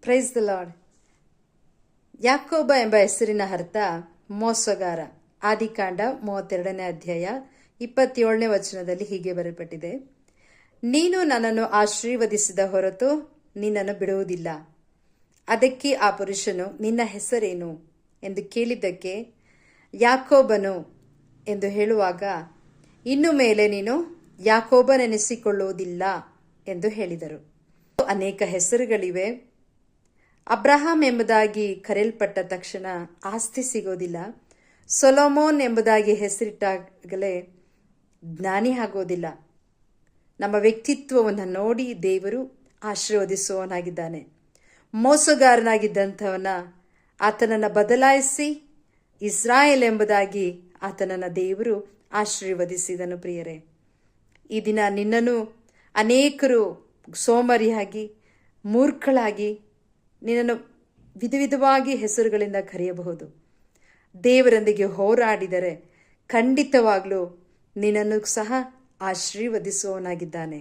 Praise the lord. ಯಾಕೋಬ ಎಂಬ ಹೆಸರಿನ ಅರ್ಥ ಮೋಸಗಾರ. ಆದಿಕಾಂಡ 32ನೇ ಅಧ್ಯಾಯ 27ನೇ ವಚನದಲ್ಲಿ ಹೀಗೆ ಬರೆಯಲ್ಪಟ್ಟಿದೆ, ನೀನು ನನ್ನನ್ನು ಆಶೀರ್ವದಿಸಿದ ಹೊರತು ನಿನ್ನನ್ನು ಬಿಡುವುದಿಲ್ಲ. ಅದಕ್ಕೆ ಆ ಪುರುಷನು, ನಿನ್ನ ಹೆಸರೇನು ಎಂದು ಕೇಳಿದ್ದಕ್ಕೆ ಯಾಕೋಬನು ಎಂದು ಹೇಳುವಾಗ, ಇನ್ನು ಮೇಲೆ ನೀನು ಯಾಕೋಬನೆನಿಸಿಕೊಳ್ಳುವುದಿಲ್ಲ ಎಂದು ಹೇಳಿದರು. ಅನೇಕ ಹೆಸರುಗಳಿವೆ. ಅಬ್ರಹಾಂ ಎಂಬುದಾಗಿ ಕರೆಯಲ್ಪಟ್ಟ ತಕ್ಷಣ ಆಸ್ತಿ ಸಿಗೋದಿಲ್ಲ. ಸೊಲೊಮೋನ್ ಎಂಬುದಾಗಿ ಹೆಸರಿಟ್ಟಾಗಲೇ ಜ್ಞಾನಿ ಆಗೋದಿಲ್ಲ. ನಮ್ಮ ವ್ಯಕ್ತಿತ್ವವನ್ನು ನೋಡಿ ದೇವರು ಆಶೀರ್ವದಿಸುವವನಾಗಿದ್ದಾನೆ. ಮೋಸಗಾರನಾಗಿದ್ದಂಥವನ ಆತನನ್ನು ಬದಲಾಯಿಸಿ ಇಸ್ರಾಯೇಲ್ ಎಂಬುದಾಗಿ ಆತನನ್ನು ದೇವರು ಆಶೀರ್ವದಿಸಿದನು. ಪ್ರಿಯರೇ, ಈ ದಿನ ನಿನ್ನನ್ನು ಅನೇಕರು ಸೋಮರಿಯಾಗಿ, ಮೂರ್ಖಳಾಗಿ, ನಿನ್ನನ್ನು ವಿಧವಾಗಿ ಹೆಸರುಗಳಿಂದ ಕರೆಯಬಹುದು. ದೇವರೊಂದಿಗೆ ಹೋರಾಡಿದರೆ ಖಂಡಿತವಾಗ್ಲೂ ನಿನ್ನನ್ನು ಸಹ ಆಶೀರ್ವದಿಸುವವನಾಗಿದ್ದಾನೆ.